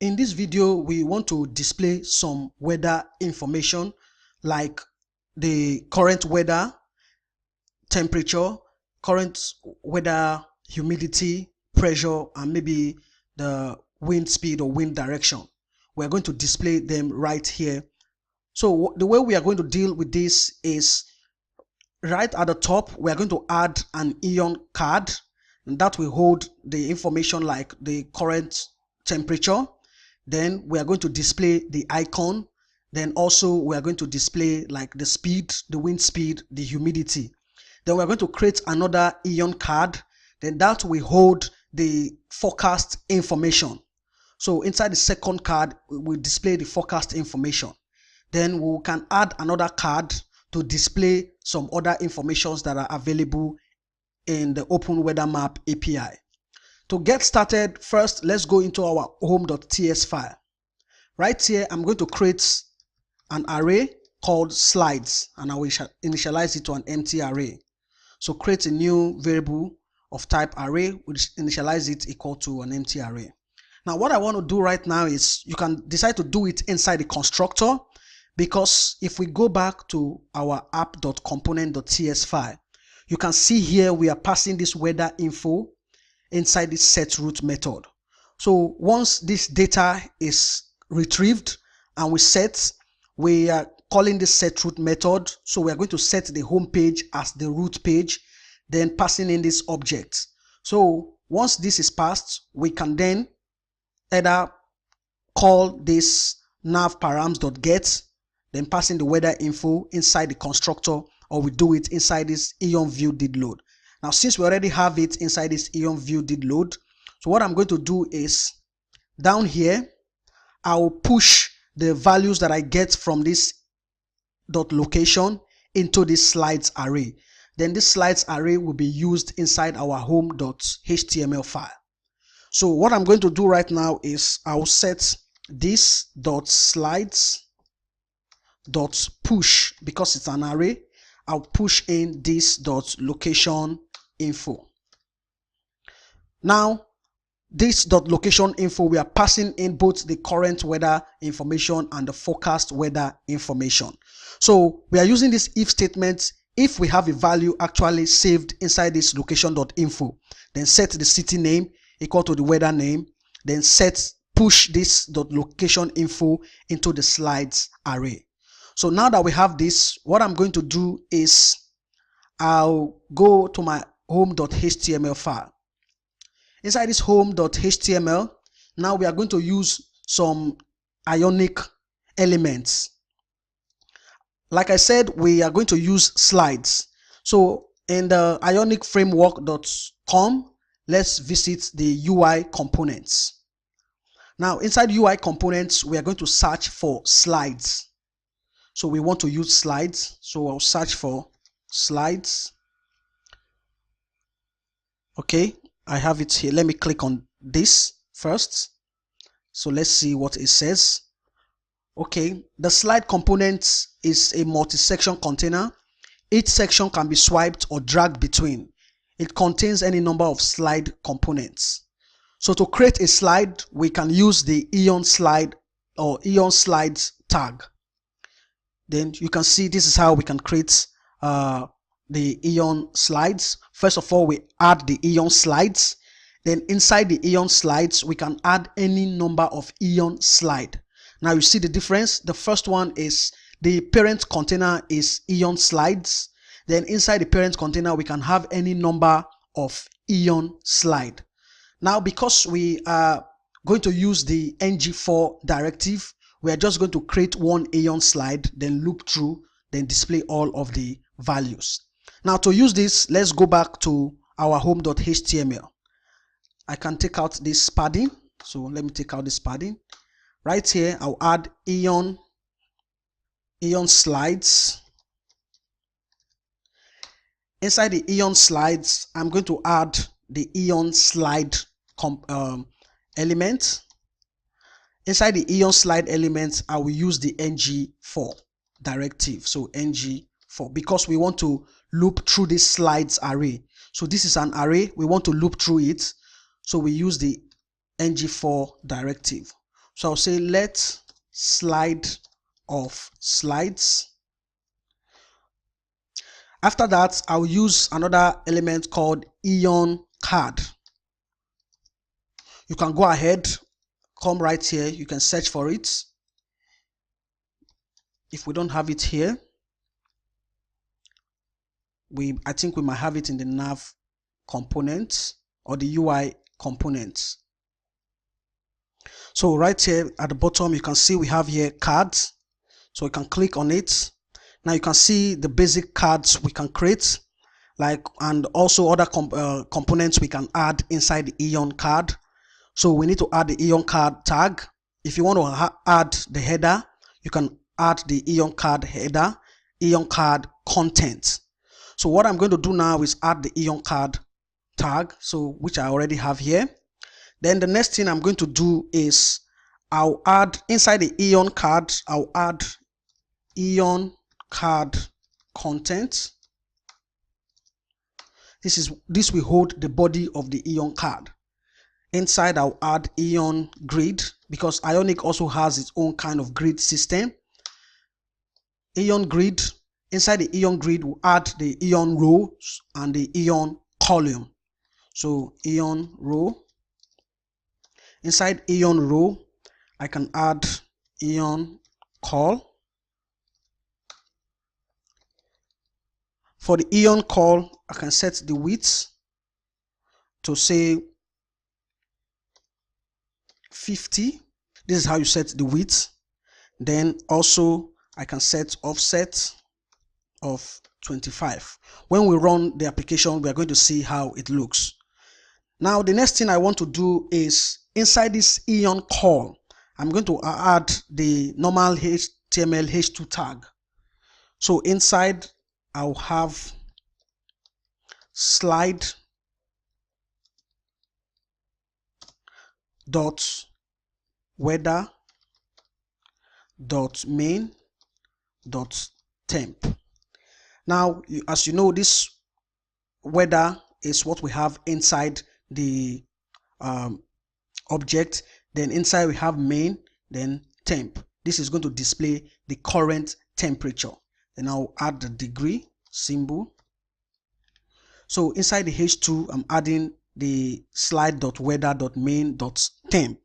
In this video, we want to display some weather information like the current weather, temperature, current weather, humidity, pressure, and maybe the wind speed or wind direction. We're going to display them right here. So the way we are going to deal with this is right at the top, we are going to add an Ion card, and that will hold the information like the current temperature. Then we are going to display the icon. Then also we are going to display like the speed, the wind speed, the humidity. Then we are going to create another Ion card. Then that will hold the forecast information. So inside the second card, we will display the forecast information. Then we can add another card to display some other informations that are available in the Open Weather Map API. To get started, first let's go into our home.ts file. Right here, I'm going to create an array called slides, and I will initialize it to an empty array. So create a new variable of type array, which initialize it equal to an empty array. Now what I want to do right now is you can decide to do it inside the constructor, because if we go back to our app.component.ts file, you can see here we are passing this weather info inside this setRoot method. So once this data is retrieved and we are calling this setRoot method. So we are going to set the home page as the root page, then passing in this object. So once this is passed, we can then either call this navparams.get, then passing the weather info inside the constructor, or we do it inside this Ion view did load. Now, since we already have it inside this Ion view did load, so what I'm going to do is down here, I will push the values that I get from this dot location into this slides array. Then this slides array will be used inside our home.html file. So what I'm going to do right now is I'll set this dot slides dot push, because it's an array. I'll push in this dot location info. Now this dot location info, we are passing in both the current weather information and the forecast weather information. So we are using this if statement. If we have a value actually saved inside this location.info, then set the city name equal to the weather name, then push this dot location info into the slides array. So now that we have this, what I'm going to do is I'll go to my home.html file. Inside this home.html, now we are going to use some Ionic elements. Like I said, we are going to use slides. So in the ionicframework.com, let's visit the UI components. Now inside UI components, we are going to search for slides. So we want to use slides. So I'll search for slides. Okay, I have it here. Let me click on this first. So let's see what it says. Okay, the slide component is a multi-section container. Each section can be swiped or dragged between. It contains any number of slide components. So to create a slide, we can use the Ion slide or Ion slides tag. Then you can see this is how we can create the Ion slides. First of all, we add the Ion slides. Then inside the Ion slides, we can add any number of Ion slide. Now you see the difference. The first one is the parent container is Ion slides. Then inside the parent container, we can have any number of Ion slide. Now because we are going to use the ng4 directive, we are just going to create one Ion slide, then loop through, then display all of the values. Now to use this, let's go back to our home.html. I can take out this padding. So let me take out this padding. Right here, I'll add Ion slides. Inside the Ion slides, I'm going to add the Ion slide element. Inside the Ion slide element, I will use the ng4 directive. So ng4, because we want to loop through this slides array. So this is an array, we want to loop through it. So we use the ng4 directive. So I'll say let slide of slides. After that, I'll use another element called Ion card. You can go ahead, come right here, you can search for it. If we don't have it here, I think we might have it in the nav components or the UI components. So right here at the bottom, you can see we have here cards. So you can click on it. Now you can see the basic cards we can create, and also other components we can add inside the Ion card. So we need to add the Ion card tag. If you want to add the header, you can add the Ion card header, Ion card content. So what I'm going to do now is add the Ion card tag, which I already have here. Then the next thing I'm going to do is I'll add inside the Ion card, I'll add Ion card content. This will hold the body of the Ion card. Inside I'll add Ion grid, because Ionic also has its own kind of grid system. Ion grid. Inside the Ion grid, we'll add the Ion rows and the Ion column. So Ion row. Inside Ion row, I can add Ion call. For the Ion call, I can set the width to say 50. This is how you set the width. Then also I can set offset of 25. When we run the application, we are going to see how it looks. Now the next thing I want to do is inside this Ion call, I'm going to add the normal HTML H2 tag. So inside I'll have slide dot weather dot main dot temp. Now, as you know, this weather is what we have inside the object. Then inside we have main, then temp. This is going to display the current temperature. Then I'll add the degree symbol. So inside the H2, I'm adding the slide.weather.main.temp.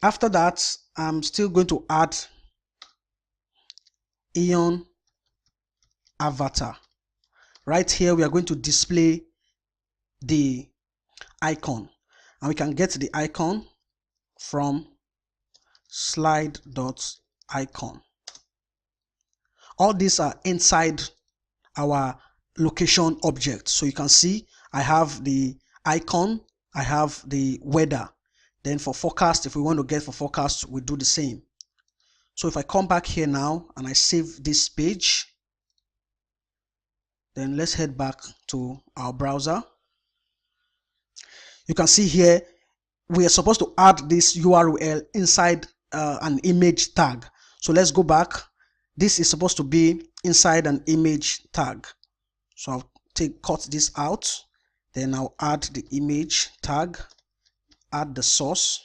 After that, I'm still going to add Ion avatar. Right here, we are going to display the icon, and we can get the icon from slide.icon. All these are inside our location object. So you can see I have the icon, I have the weather. Then for forecast, if we want to get for forecast, we do the same. So if I come back here now and I save this page, then let's head back to our browser. You can see here we are supposed to add this URL inside an image tag. So let's go back. This is supposed to be inside an image tag. So I'll cut this out. Then I'll add the image tag, add the source,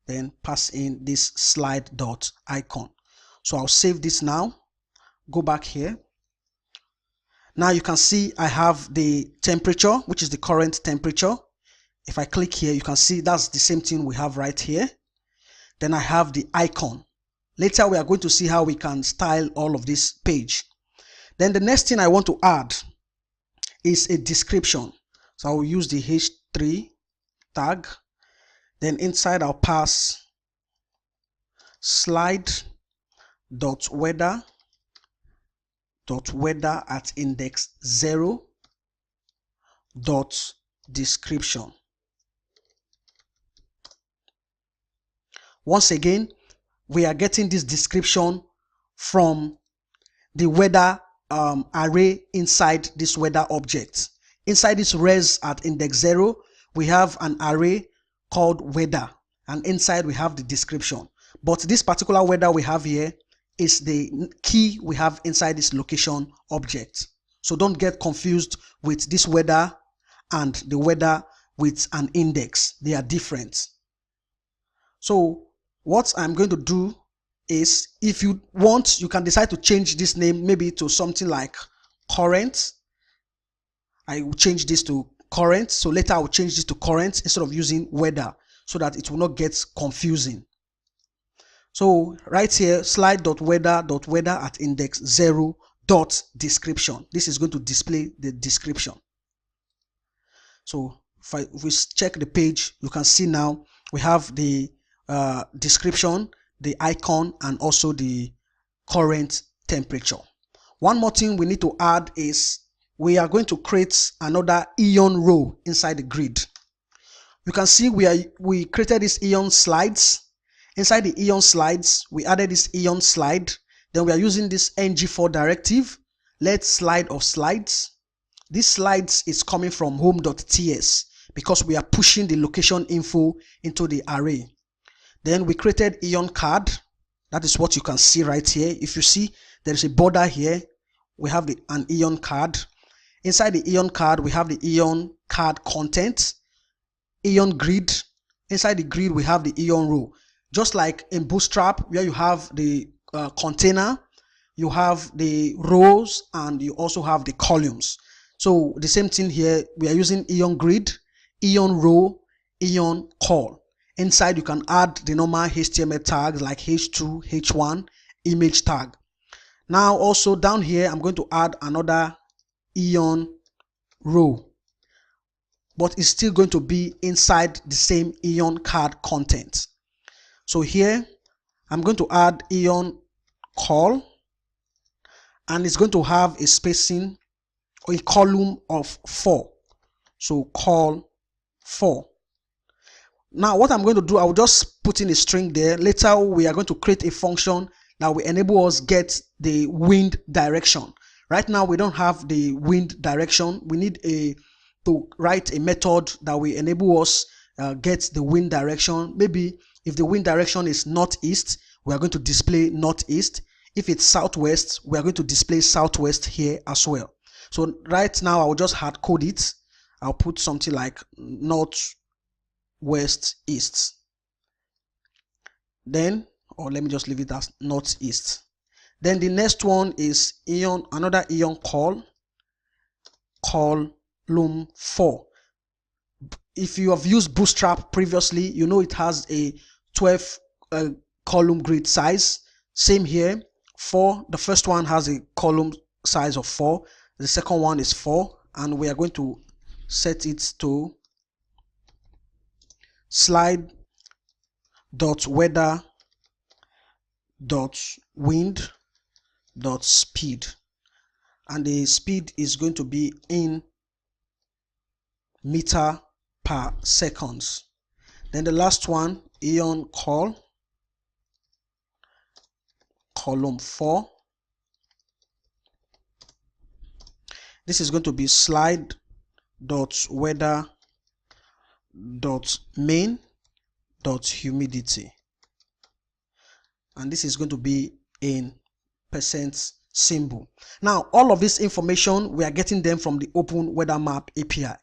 then pass in this slide.icon. So I'll save this now. Go back here. Now you can see I have the temperature, which is the current temperature. If I click here, you can see that's the same thing we have right here. Then I have the icon. Later we are going to see how we can style all of this page. Then the next thing I want to add is a description. So I will use the H3 tag. Then inside I'll pass slide.weather at index 0 dot description. Once again, we are getting this description from the weather array inside this weather object. Inside this res at index 0, we have an array called weather, and inside we have the description. But this particular weather we have here is the key we have inside this location object. So don't get confused with this weather and the weather with an index. They are different. So what I'm going to do is, if you want, you can decide to change this name maybe to something like current. I will change this to current. So later I will change this to current instead of using weather, so that it will not get confusing. So right here, slide.weather at index 0 dot description. This is going to display the description. So if we check the page, you can see now we have the description, the icon, and also the current temperature. One more thing we need to add is we are going to create another Ion row inside the grid. You can see we created these Ion slides. Inside the Ion slides, we added this Ion slide. Then we are using this ng4 directive, let slide of slides. This slides is coming from home.ts because we are pushing the location info into the array. Then we created Ion card. That is what you can see right here. If you see, there is a border here. We have an Ion card. Inside the Ion card, we have the Ion card content, Ion grid. Inside the grid, we have the Ion row. Just like in Bootstrap, where you have the container, you have the rows, and you also have the columns. So the same thing here, we are using Ion grid, Ion row, Ion call. Inside, you can add the normal HTML tags like H2, H1, image tag. Now also down here, I'm going to add another Ion row, but it's still going to be inside the same Ion card content. So here, I'm going to add Ion call, and it's going to have a spacing or a column of 4. So call 4. Now what I'm going to do, I will just put in a string there. Later we are going to create a function that will enable us get the wind direction. Right now we don't have the wind direction. We need to write a method that will enable us get the wind direction. Maybe if the wind direction is northeast, we are going to display northeast. If it's southwest, we are going to display southwest here as well. So right now I will just hard code it. I'll put something like north, west, east. Then, or let me just leave it as northeast. Then the next one is another Ion call, column 4. If you have used Bootstrap previously, you know it has a 12 column grid size. Same here, 4. The first one has a column size of 4. The second one is 4, and we are going to set it to slide.weather.wind.speed, and the speed is going to be in meter per seconds. Then the last one, Ion call, column 4. This is going to be slide.weather.main.humidity, and this is going to be in percent symbol. Now all of this information, we are getting them from the Open Weather Map API.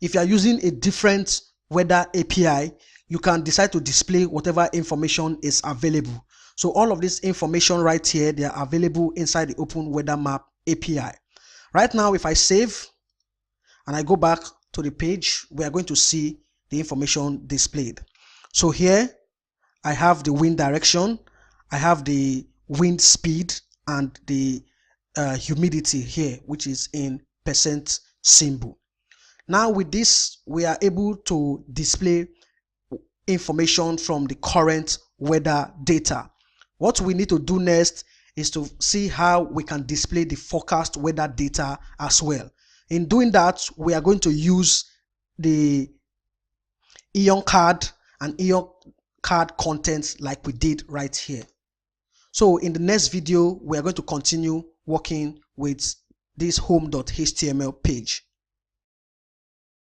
If you are using a different weather API, you can decide to display whatever information is available. So all of this information right here, they are available inside the Open Weather Map API. Right now, if I save and I go back to the page, we are going to see the information displayed. So here I have the wind direction, I have the wind speed, and the humidity here, which is in percent symbol. Now with this, we are able to display information from the current weather data. What we need to do next is to see how we can display the forecast weather data as well. In doing that, we are going to use the Ion card and Ion card contents like we did right here. So in the next video, we are going to continue working with this home.html page.